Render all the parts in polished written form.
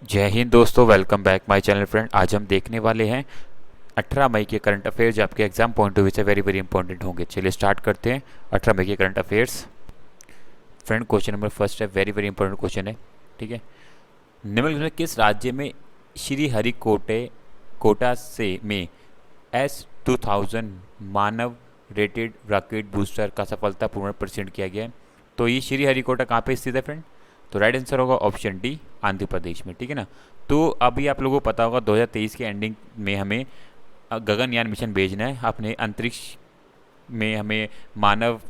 जय हिंद दोस्तों, welcome back my channel friend. आज हम देखने वाले हैं 18 मई के करंट अफेयर्स जो आपके एग्जाम पॉइंट ऑफ व्यू से वेरी वेरी इंपॉर्टेंट होंगे। चलिए स्टार्ट करते हैं 18 मई के current affairs. Friend, question number first है, वेरी वेरी इंपॉर्टेंट क्वेश्चन है। ठीक है, निम्नलिखित में किस राज्य में श्री हरिकोटे कोटा से में S-2000 मानव रेटेड रॉकेट बूस्टर का सफलतापूर्ण परीक्षण किया गया है? तो ये श्री हरिकोटा कहाँ पे स्थित है फ्रेंड? तो राइट आंसर होगा ऑप्शन डी, आंध्र प्रदेश में। ठीक है ना। तो अभी आप लोगों को पता होगा 2023 के एंडिंग में हमें गगनयान मिशन भेजना है अपने अंतरिक्ष में। हमें मानव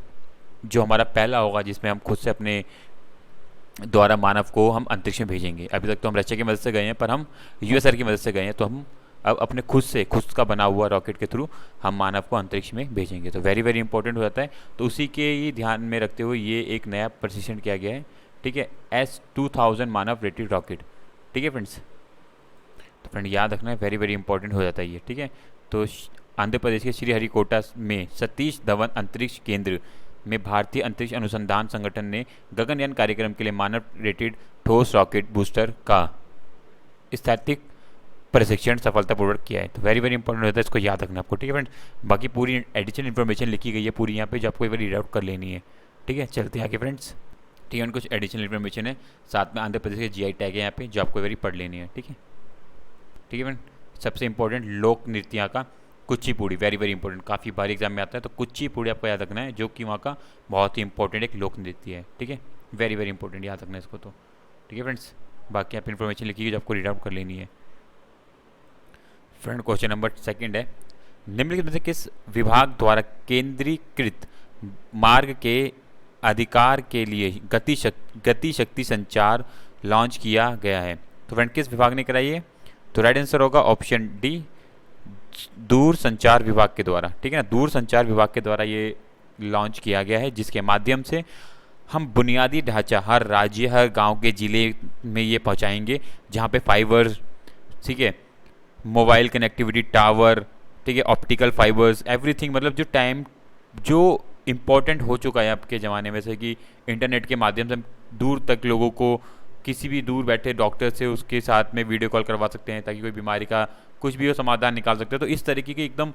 जो हमारा पहला होगा जिसमें हम खुद से अपने द्वारा मानव को हम अंतरिक्ष में भेजेंगे। अभी तक तो हम रशिया की मदद से गए हैं, पर हम यूएसआर की मदद से गए हैं। तो हम अब अपने खुद का बना हुआ रॉकेट के थ्रू हम मानव को अंतरिक्ष में भेजेंगे। तो वेरी वेरी इंपॉर्टेंट हो जाता है। तो उसी के ही ध्यान में रखते हुए ये एक नया परीक्षण किया गया है। ठीक है, S-2000 मानव रेटेड रॉकेट। ठीक है फ्रेंड्स, तो फ्रेंड याद रखना है, वेरी वेरी इंपॉर्टेंट हो जाता है ये। ठीक है, तो आंध्र प्रदेश के श्रीहरिकोटा में सतीश धवन अंतरिक्ष केंद्र में भारतीय अंतरिक्ष अनुसंधान संगठन ने गगनयान कार्यक्रम के लिए मानव रेटेड ठोस रॉकेट बूस्टर का स्थैतिक प्रशिक्षण सफलतापूर्वक किया है। तो वेरी वेरी इंपॉर्टेंट होता है, इसको याद रखना आपको। ठीक है फ्रेंड्स, बाकी पूरी एडिशनल इन्फॉर्मेशन लिखी गई है पूरी यहाँ पे, जो आपको एक बार रीड आउट कर लेनी है। ठीक है, चलते हैं आगे फ्रेंड्स। ठीक है, कुछ एडिशनल इन्फॉर्मेशन है, साथ में आंध्र प्रदेश के जीआई टैग है यहाँ पे, जो आपको वेरी पढ़ लेनी है। ठीक है, ठीक है फ्रेंड। सबसे इंपॉर्टेंट लोक नृत्य का कुचिपुड़ी, वेरी वेरी इंपॉर्टेंट, काफ़ी बार एग्जाम में आता है। तो कुचिपुड़ी आपको याद रखना है, जो कि वहाँ का बहुत ही इंपॉर्टेंट एक लोक नृत्य है। ठीक है, वेरी वेरी इंपॉर्टेंट, याद रखना है इसको। तो ठीक है फ्रेंड्स, बाकी आप इन्फॉर्मेशन लिखिए जो आपको रीड आउट कर लेनी है। फ्रेंड, क्वेश्चन नंबर सेकंड है, निम्नलिखित में से किस विभाग द्वारा केंद्रीकृत मार्ग के अधिकार के लिए गति शक्ति संचार लॉन्च किया गया है? तो फ्रेंड, किस विभाग ने कराई है? तो राइट आंसर होगा ऑप्शन डी, दूर संचार विभाग के द्वारा। ठीक है ना, दूर संचार विभाग के द्वारा ये लॉन्च किया गया है, जिसके माध्यम से हम बुनियादी ढांचा हर राज्य हर गांव के ज़िले में ये पहुंचाएंगे, जहां पे फाइबर, ठीक है, मोबाइल कनेक्टिविटी टावर, ठीक है, ऑप्टिकल फाइबर्स, एवरीथिंग, मतलब जो इम्पोर्टेंट हो चुका है आपके ज़माने में से कि इंटरनेट के माध्यम से हम दूर तक लोगों को, किसी भी दूर बैठे डॉक्टर से उसके साथ में वीडियो कॉल करवा सकते हैं, ताकि कोई बीमारी का कुछ भी हो समाधान निकाल सकते हैं। तो इस तरीके की एकदम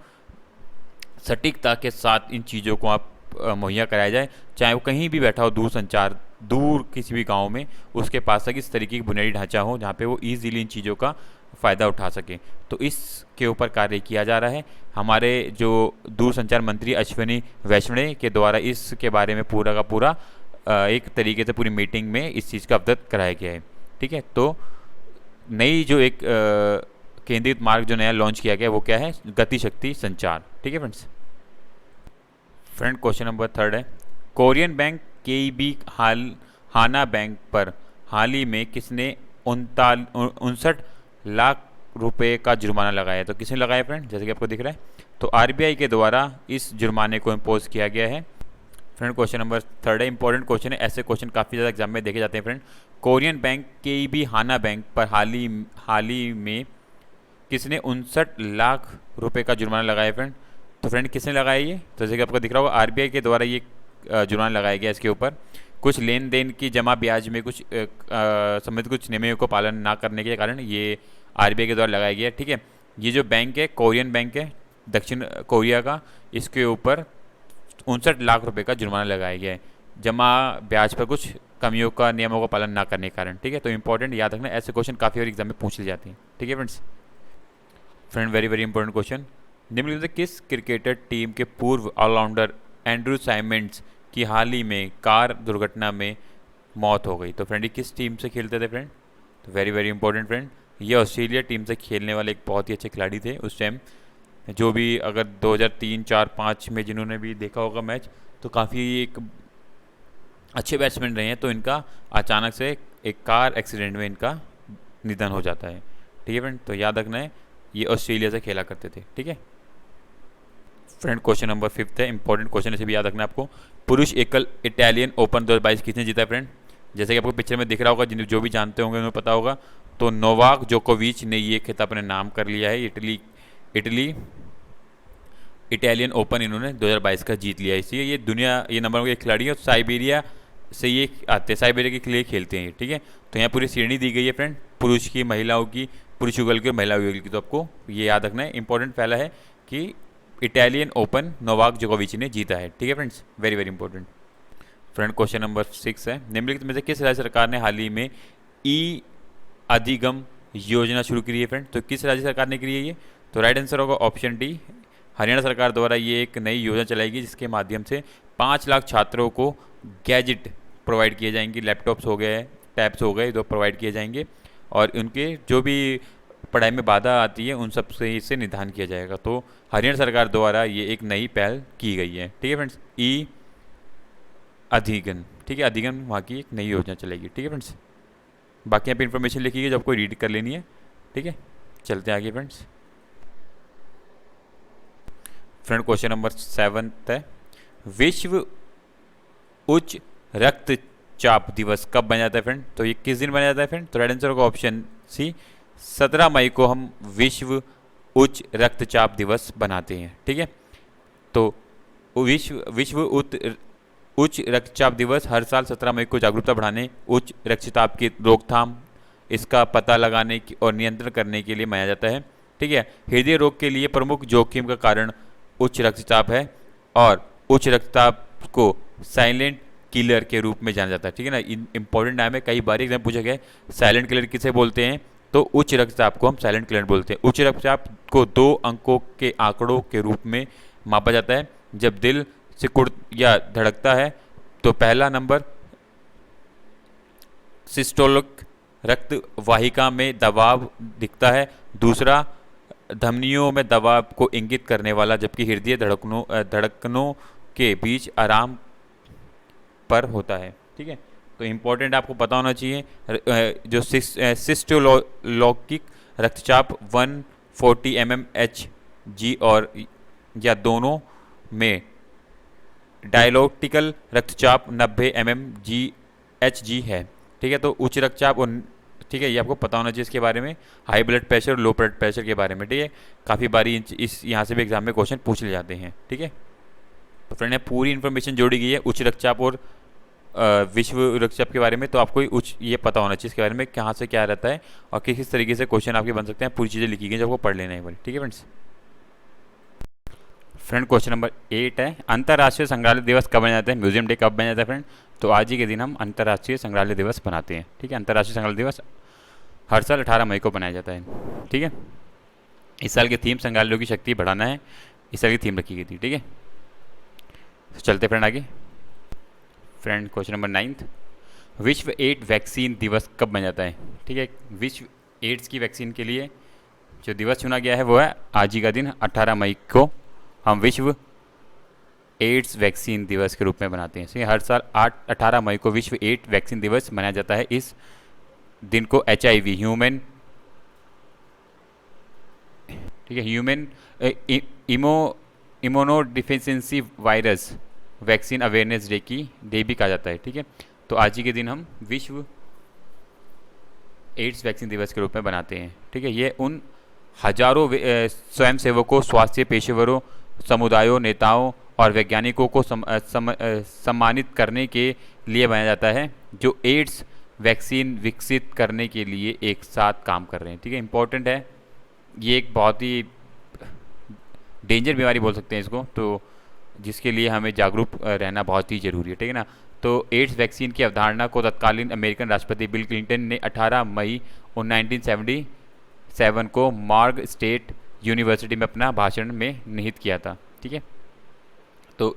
सटीकता के साथ इन चीज़ों को आप मुहैया कराया जाए, चाहे वो कहीं भी बैठा हो, दूर संचार, दूर किसी भी गांव में, उसके पास तक इस तरीके की बुनियादी ढांचा हो जहाँ पे वो ईजिली इन चीज़ों का फ़ायदा उठा सके। तो इसके ऊपर कार्य किया जा रहा है। हमारे जो दूरसंचार मंत्री अश्विनी वैष्णव के द्वारा इसके बारे में पूरा का पूरा एक तरीके से पूरी मीटिंग में इस चीज़ का अवगत कराया गया है। ठीक है, तो नई जो एक केंद्रित मार्ग जो नया लॉन्च किया गया वो क्या है? गति शक्ति संचार। ठीक है friends. Friend, question number third है, कोरियन बैंक केईबी हाना बैंक पर हाल ही में किसने 59 लाख रुपए का जुर्माना लगाया? तो किसने लगाया फ्रेंड? जैसे कि आपको दिख रहा है, तो आरबीआई के द्वारा इस जुर्माने को इम्पोज किया गया है। फ्रेंड, क्वेश्चन नंबर थर्ड है, इंपॉर्टेंट क्वेश्चन है, ऐसे क्वेश्चन काफ़ी ज़्यादा एग्जाम में देखे जाते हैं फ्रेंड। कोरियन बैंक केईबी हाना बैंक पर हाल ही में किसने 59 लाख रुपए का जुर्माना लगाया फ्रेंड? तो फ्रेंड, किसने लगाया ये? तो जैसे कि आपको दिख रहा होगा, आरबीआई के द्वारा ये जुर्माना लगाया गया। इसके ऊपर कुछ लेन देन की जमा ब्याज में कुछ संबंधित कुछ नियमों को पालन ना करने के कारण ये आरबीआई के द्वारा लगाया गया। ठीक है, ये जो बैंक है, कोरियन बैंक है, दक्षिण कोरिया का, इसके ऊपर 59 लाख रुपए का जुर्माना लगाया गया है, जमा ब्याज पर कुछ कमियों का नियमों का पालन ना करने के कारण। ठीक है, तो इंपॉर्टेंट, याद रखना, ऐसे क्वेश्चन काफ़ी बार एग्जाम में पूछ लिए जाते हैं। ठीक है friends. Friend, very very important question, निम्नलिखित में किस क्रिकेटर टीम के पूर्व ऑलराउंडर एंड्रू साइमंड्स की हाल ही में कार दुर्घटना में मौत हो गई? तो फ्रेंड, ये किस टीम से खेलते थे फ्रेंड? तो वेरी वेरी इंपॉर्टेंट फ्रेंड, ये ऑस्ट्रेलिया टीम से खेलने वाले एक बहुत ही अच्छे खिलाड़ी थे उस टाइम। जो भी अगर 2003, 4, 5 में जिन्होंने भी देखा होगा मैच, तो काफ़ी एक अच्छे बैट्समैन रहे हैं। तो इनका अचानक से एक कार एक्सीडेंट में इनका निधन हो जाता है। ठीक है फ्रेंड, तो याद रखना है, ये ऑस्ट्रेलिया से खेला करते थे। ठीक है फ्रेंड, क्वेश्चन नंबर फिफ्थ है, इंपॉर्टेंट क्वेश्चन, इसे भी याद रखना है आपको। पुरुष एकल इटालियन ओपन 2022 किसने जीता है फ्रेंड? जैसे कि आपको पिक्चर में दिख रहा होगा, जिन जो भी जानते होंगे उन्हें पता होगा, तो नोवाक जोकोविच ने ये खिताब अपने नाम कर लिया है। इटालियन ओपन इन्होंने 2022 का जीत लिया, इसलिए ये नंबर 1 खिलाड़ी है। और साइबेरिया से ये आते हैं, साइबेरिया के लिए खेलते हैं। ठीक है, तो यहाँ पूरी श्रेणी दी गई है फ्रेंड, पुरुष की, महिलाओं की, पुरुष युगल की और महिला युगल की। तो आपको ये याद रखना है, इंपॉर्टेंट पहला है कि इटालियन ओपन नोवाक जोकोविच ने जीता है। ठीक है friends, very very important. Friend question number 6 है, निम्नलिखित में से किस राज्य सरकार ने हाल ही में ई अधिगम योजना शुरू की है फ्रेंड? तो किस राज्य सरकार ने की है ये? तो राइट आंसर होगा ऑप्शन डी, हरियाणा सरकार द्वारा ये एक नई योजना चलाएगी जिसके माध्यम से 5 लाख छात्रों को गैजेट प्रोवाइड किए जाएंगे, लैपटॉप्स हो गए, टैब्स हो गए, तो प्रोवाइड किए जाएंगे और उनके जो भी पढ़ाई में बाधा आती है उन सब से इससे निदान किया जाएगा। तो हरियाणा सरकार द्वारा ये एक नई पहल की गई है। ठीक है फ्रेंड्स, ई अधिगम, ठीक है, अधिगम वहाँ की एक नई योजना चलेगी। ठीक है फ्रेंड्स, बाकी यहाँ पे इन्फॉर्मेशन लिखी है जो आपको रीड कर लेनी है। ठीक है, चलते हैं आगे फ्रेंड्स। फ्रेंड क्वेश्चन नंबर 7 है, विश्व उच्च रक्तचाप दिवस कब बना जाता है फ्रेंड? तो ये किस दिन बना जाता है फ्रेंड? तो राइट आंसर होगा ऑप्शन सी, 17 मई को हम विश्व उच्च रक्तचाप दिवस बनाते हैं। ठीक है, तो विश्व उच्च रक्तचाप दिवस हर साल 17 मई को जागरूकता बढ़ाने, उच्च रक्तचाप की रोकथाम, इसका पता लगाने की और नियंत्रण करने के लिए मनाया जाता है। ठीक है, हृदय रोग के लिए प्रमुख जोखिम का कारण उच्च रक्तचाप है और उच्च रक्तचाप को साइलेंट किलर के रूप में जाना जाता है। ठीक है ना, इंपॉर्टेंट नाम है, कई बार एग्जाम पूछा गया है, साइलेंट किलर किसे बोलते हैं? तो उच्च रक्तचाप को हम साइलेंट किलर बोलते हैं। उच्च रक्तचाप को 2 अंकों के आंकड़ों के रूप में मापा जाता है। जब दिल सिकुड़ या धड़कता है तो पहला नंबर सिस्टोलिक रक्त वाहिका में दबाव दिखता है, दूसरा धमनियों में दबाव को इंगित करने वाला, जबकि हृदय धड़कनों के बीच आराम पर होता है। ठीक है, तो इम्पोर्टेंट आपको पता होना चाहिए जो सिस्टोलिक रक्तचाप 140 mmHg और या दोनों में डायलोटिकल रक्तचाप 90 mmHg है। ठीक है, तो उच्च रक्तचाप और ठीक है, ये आपको पता होना चाहिए इसके बारे में, high blood pressure, low blood pressure के बारे में। ठीक है, काफ़ी बारी इस यहाँ से भी एग्जाम में क्वेश्चन पूछ ले जाते हैं। ठीक है, तो फ्रेंड पूरी इन्फॉर्मेशन जोड़ी गई है उच्च रक्तचाप और विश्व रक्तचाप के बारे में। तो आपको ये पता होना चाहिए इसके बारे में, कहाँ से क्या रहता है और किस तरीके से क्वेश्चन आपके बन सकते हैं। पूरी चीज़ें लिखी गई जो आपको पढ़ लेना है। ठीक है फ्रेंड्स। फ्रेंड क्वेश्चन नंबर 8 है, अंतर्राष्ट्रीय संग्रहालय दिवस कब मनाया जाता है? म्यूजियम डे कब मनाया जाता है फ्रेंड? तो आज ही के दिन हम अंतर्राष्ट्रीय संग्रहालय दिवस बनाते हैं। ठीक है, अंतर्राष्ट्रीय संग्रहालय दिवस हर साल 18 मई को मनाया जाता है। ठीक है, इस साल की थीम संग्रहालयों की शक्ति बढ़ाना है, इस साल की थीम रखी गई थी। ठीक है, तो चलते फ्रेंड आगे। फ्रेंड क्वेश्चन नंबर 9, विश्व एड्स वैक्सीन दिवस कब मनाया जाता है? ठीक है, विश्व एड्स की वैक्सीन के लिए जो दिवस चुना गया है वो है आज ही का दिन 18 मई को हम विश्व एड्स वैक्सीन दिवस के रूप में बनाते हैं। हर साल 18 मई को विश्व एड्स वैक्सीन दिवस मनाया जाता है। इस दिन को HIV ह्यूमन, ठीक है, human immunodeficiency virus vaccine awareness day भी कहा जाता है। ठीक है, तो आज ही के दिन हम विश्व एड्स वैक्सीन दिवस के रूप में बनाते हैं। ठीक है, ये उन हजारों स्वयंसेवकों, स्वास्थ्य पेशेवरों, समुदायों, नेताओं और वैज्ञानिकों को सम्मानित करने के लिए बनाया जाता है जो एड्स वैक्सीन विकसित करने के लिए एक साथ काम कर रहे हैं। ठीक है, इंपॉर्टेंट है, ये एक बहुत ही डेंजर बीमारी बोल सकते हैं इसको, तो जिसके लिए हमें जागरूक रहना बहुत ही ज़रूरी है। ठीक है ना, तो एड्स वैक्सीन की अवधारणा को तत्कालीन अमेरिकन राष्ट्रपति बिल क्लिंटन ने 18 मई 1977 को मॉर्ग स्टेट यूनिवर्सिटी में अपना भाषण में निहित किया था। ठीक है, तो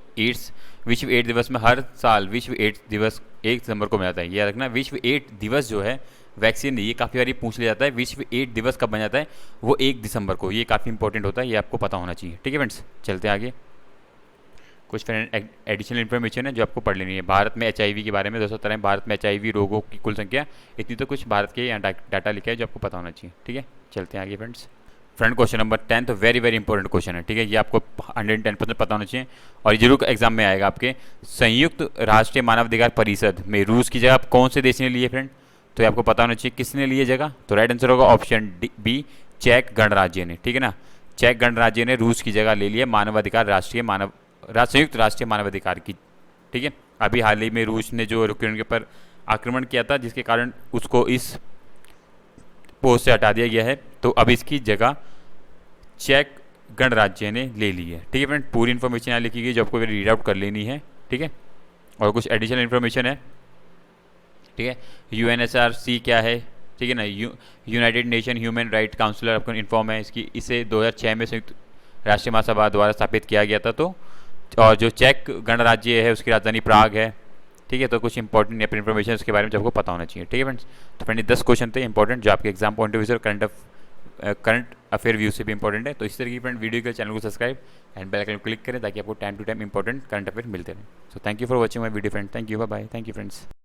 विश्व एड्स दिवस में हर साल विश्व एड्स दिवस 1 दिसंबर को मनाता है। यह रखना, विश्व एड्स दिवस जो है वैक्सीन, ये काफ़ी बार पूछ लिया जाता है, विश्व एड्स दिवस कब बना जाता है? वो 1 दिसंबर को। ये काफ़ी इंपॉर्टेंट होता है, ये आपको पता होना चाहिए। ठीक है फ्रेंड्स, चलते हैं आगे। कुछ फ्रेंड एडिशनल इन्फॉर्मेशन है जो आपको पढ़ लेनी है। भारत में HIV के बारे में 217 भारत में HIV रोगों की कुल संख्या इतनी, तो कुछ भारत के यहाँ डाटा लिखा है जो आपको पता होना चाहिए। ठीक है, चलते हैं आगे फ्रेंड्स। फ्रेंड क्वेश्चन नंबर 10 तो वेरी वेरी इंपॉर्टेंट क्वेश्चन है। ठीक है, ये आपको 110% पता होना चाहिए और ये जरूर एग्जाम में आएगा आपके। संयुक्त राष्ट्रीय मानवाधिकार परिषद में रूस की जगह कौन से देश ने ली है फ्रेंड? तो ये आपको पता होना चाहिए किसने ली है जगह। तो राइट आंसर होगा ऑप्शन बी, चेक गणराज्य ने। ठीक है ना, चेक गणराज्य ने रूस की जगह ले लिया मानवाधिकार संयुक्त राष्ट्रीय मानवाधिकार की। ठीक है, अभी हाल ही में रूस ने जो यूक्रेन के ऊपर आक्रमण किया था, जिसके कारण उसको इस पोस्ट से हटा दिया गया है। तो अब इसकी जगह चेक गणराज्य ने ले ली है। ठीक है फ्रेंड, पूरी इन्फॉर्मेशन यहाँ लिखी गई जो आपको रीड आउट कर लेनी है। ठीक है, और कुछ एडिशनल इन्फॉर्मेशन है। ठीक है, UNHRC क्या है, ठीक है ना, United Nation human right councillor आपको इन्फॉर्म है इसकी। इसे 2006 में संयुक्त राष्ट्र महासभा द्वारा स्थापित किया गया था। तो और जो चेक गणराज्य है उसकी राजधानी प्राग है। ठीक है, तो कुछ इंपॉर्टेंट इन्फॉर्मेशन उसके बारे में आपको पता होना चाहिए। ठीक है फ्रेंड्स, तो फ्रेंड 10 क्वेश्चन थे इंपॉर्टेंट जो आपके एग्जाम पॉइंट ऑफ व्यू से करंट अफेयर व्यू से भी इंपॉर्टेंट है। तो इस तरह की फ्रेंड वीडियो के चैनल को subscribe and bell icon click करें ताकि आपको time to time important current affair मिलते रहें। So thank you for watching my video friend, thank you, bye bye, thank you friends.